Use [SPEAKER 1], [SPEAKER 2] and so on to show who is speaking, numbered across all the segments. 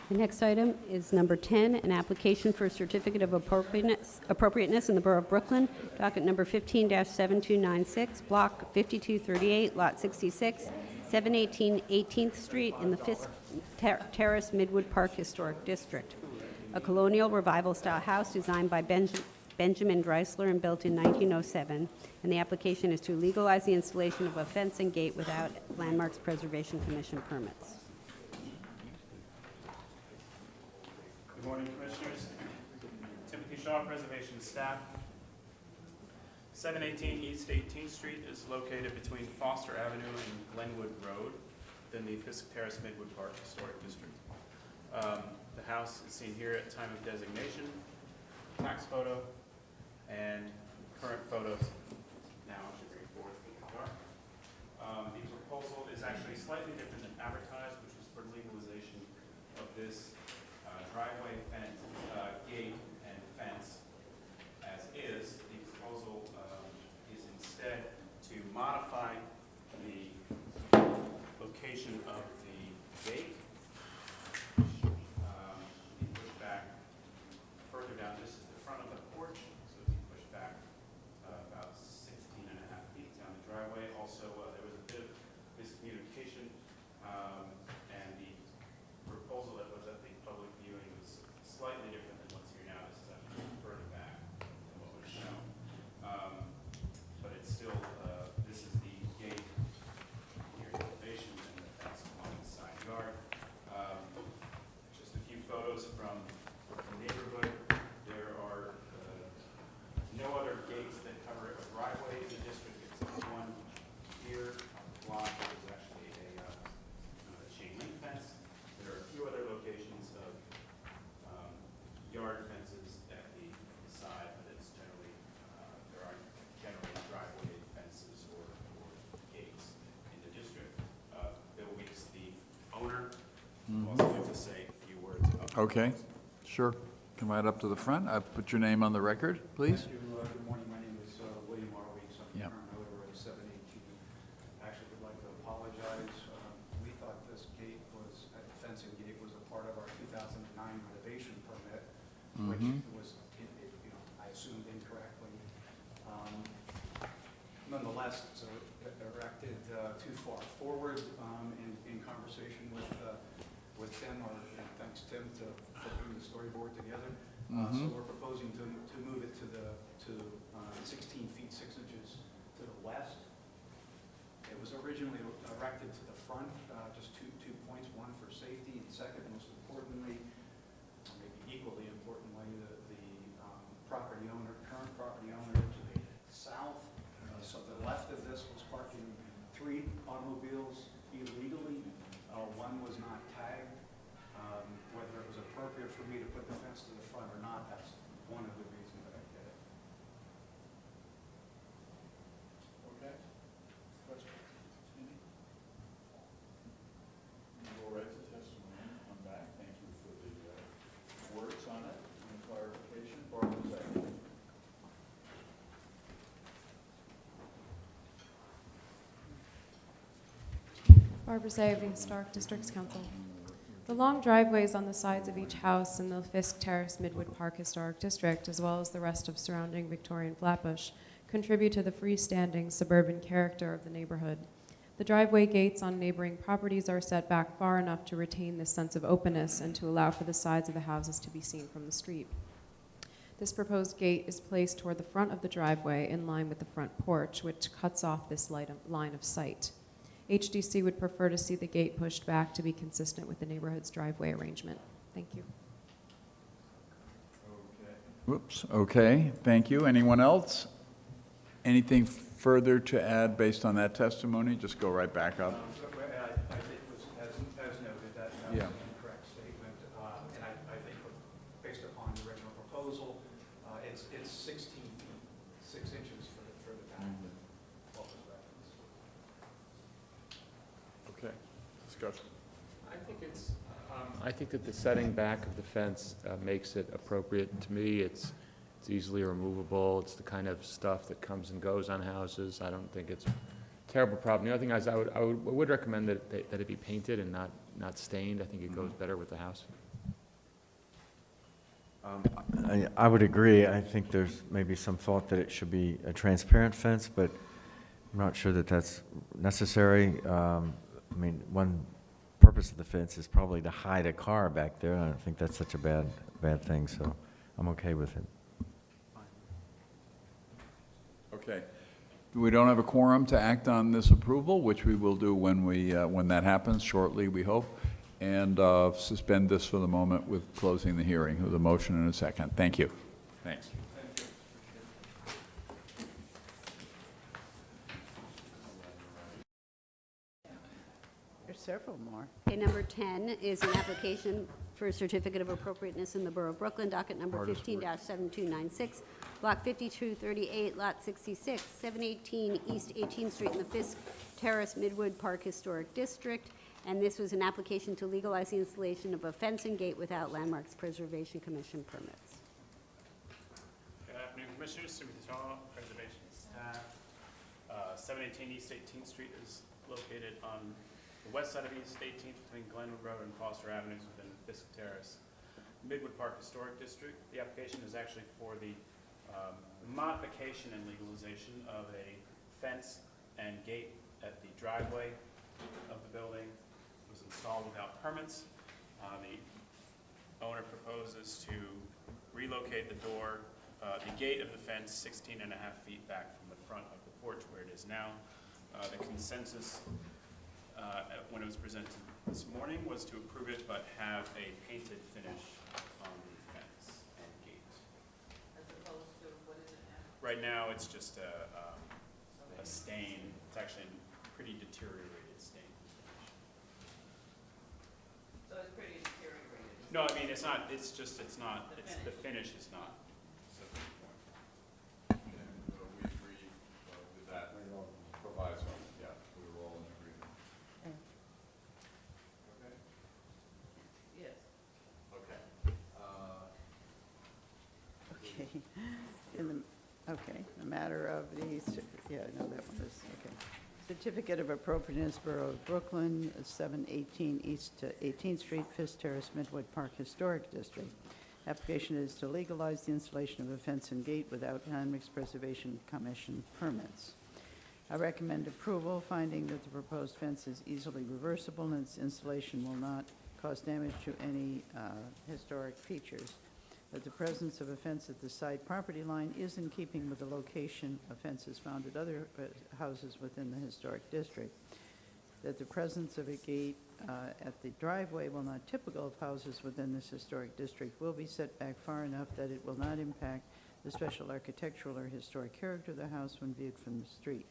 [SPEAKER 1] The next item is number 10, an application for a certificate of appropriateness in the Borough of Brooklyn, docket number 15-7296, block 5238, lot 66, 718 18th Street in the Fisk Terrace, Midwood Park Historic District. A colonial revival-style house designed by Benjamin Dreisler and built in 1907, and the application is to legalize the installation of a fence and gate without Landmarks Preservation Commission permits.
[SPEAKER 2] Good morning, Commissioners. Timothy Shaw, Preservation Staff. 718 East 18th Street is located between Foster Avenue and Glenwood Road within the Fisk Terrace Midwood Park Historic District. The house is seen here at time of designation, tax photo, and current photos. Now I should bring it forward for the car. The proposal is actually slightly different than advertised, which was for legalization of this driveway fence, gate and fence as is. The proposal is instead to modify the location of the gate. Be pushed back further down. This is the front of the porch, so it'd be pushed back about 16.5 feet down the driveway. Also, there was a bit of miscommunication, and the proposal that was at the public viewing was slightly different than what's here now. This is actually further back than what was shown. But it's still, this is the gate here at elevation and the fence along the side yard. Just a few photos from the neighborhood. There are no other gates that cover a driveway in the district except one here. Block is actually a chain link fence. There are a few other locations of yard fences at the side, but it's generally, there aren't generally driveway fences or gates in the district. Bill Weeks, the owner, will also like to say a few words about it.
[SPEAKER 3] Okay, sure. Come right up to the front. Put your name on the record, please.
[SPEAKER 4] Thank you. Good morning. My name is William R. Weeks. I'm the
[SPEAKER 3] Yeah.
[SPEAKER 4] current owner of 718. Actually, would like to apologize. We thought this gate was, fencing gate was a part of our 2009 renovation permit, which was, I assumed incorrectly. Nonetheless, so it erected too far forward in conversation with Tim, and thanks Tim for putting the storyboard together. So we're proposing to move it to 16 feet 6 inches to the west. It was originally erected to the front, just two points, one for safety, and second, most importantly, or maybe equally importantly, the property owner, current property owner to the south. So the left of this was parking 3 automobiles illegally. One was not tagged. Whether it was appropriate for me to put the fence to the front or not, that's one of the reasons that I did it.
[SPEAKER 3] Okay. Questions? Go right to testimony. Come back. Thank you for the words on it and the clarification. Barbara, second.
[SPEAKER 5] Barbara Sayevy, Historic Districts Council. The long driveways on the sides of each house in the Fisk Terrace Midwood Park Historic District, as well as the rest of surrounding Victorian Flatbush, contribute to the freestanding suburban character of the neighborhood. The driveway gates on neighboring properties are set back far enough to retain this sense of openness and to allow for the sides of the houses to be seen from the street. This proposed gate is placed toward the front of the driveway in line with the front porch, which cuts off this line of sight. HDC would prefer to see the gate pushed back to be consistent with the neighborhood's driveway arrangement. Thank you.
[SPEAKER 3] Okay. Whoops. Okay. Thank you. Anyone else? Anything further to add based on that testimony? Just go right back up.
[SPEAKER 4] I think it was, as noted, that was
[SPEAKER 3] Yeah.
[SPEAKER 4] an incorrect statement. And I think based upon the original proposal, it's 16 feet, 6 inches for the back that what was referenced.
[SPEAKER 3] Okay. Discussion.
[SPEAKER 6] I think that the setting back of the fence makes it appropriate. To me, it's easily removable. It's the kind of stuff that comes and goes on houses. I don't think it's a terrible problem. The other thing is I would recommend that it be painted and not stained. I think it goes better with the house.
[SPEAKER 7] I would agree. I think there's maybe some thought that it should be a transparent fence, but I'm not sure that that's necessary. I mean, one purpose of the fence is probably to hide a car back there. I don't think that's such a bad thing, so I'm okay with it.
[SPEAKER 3] Okay. We don't have a quorum to act on this approval, which we will do when that happens, shortly, we hope, and suspend this for the moment with closing the hearing with a motion and a second. Thank you. Thanks.
[SPEAKER 8] There's several more.
[SPEAKER 1] Okay, number 10 is an application for a certificate of appropriateness in the Borough of Brooklyn, docket number 15-7296, block 5238, lot 66, 718 East 18th Street in the Fisk Terrace, Midwood Park Historic District. And this was an application to legalize the installation of a fence and gate without Landmarks Preservation Commission permits.
[SPEAKER 2] Good afternoon, Commissioners. Timothy Shaw, Preservation staff. 718 East 18th Street is located on the west side of East 18th between Glenwood Road and Foster Avenues within Fisk Terrace, Midwood Park Historic District. The application is actually for the modification and legalization of a fence and gate at the driveway of the building. It was installed without permits. The owner proposes to relocate the door, the gate of the fence 16 and a half feet back from the front of the porch where it is now. The consensus when it was presented this morning was to approve it, but have a painted finish on the fence and gate.
[SPEAKER 8] As opposed to, what is it now?
[SPEAKER 2] Right now, it's just a stain. It's actually a pretty deteriorated stain.
[SPEAKER 8] So it's pretty deteriorated.
[SPEAKER 2] No, I mean, it's not, it's just, it's not, it's, the finish is not. So,
[SPEAKER 3] We agree with that proviso. Yeah, we were all in agreement. Okay?
[SPEAKER 8] Yes.
[SPEAKER 3] Okay.
[SPEAKER 8] Okay. The matter of the, yeah, no, that one is, okay. Certificate of Appropriateness, Borough of Brooklyn, 718 East 18th Street, Fisk Terrace, Midwood Park Historic District. Application is to legalize the installation of a fence and gate without Landmarks Preservation Commission permits. I recommend approval, finding that the proposed fence is easily reversible and its installation will not cause damage to any historic features. That the presence of a fence at the side property line is in keeping with the location of fences found at other houses within the historic district. That the presence of a gate at the driveway, while not typical of houses within this historic district, will be set back far enough that it will not impact the special architectural or historic character of the house when viewed from the street.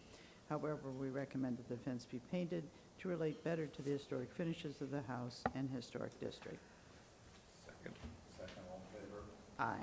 [SPEAKER 8] However, we recommend that the fence be painted to relate better to the historic finishes of the house and historic district.
[SPEAKER 3] Second, all in favor?
[SPEAKER 8] Aye.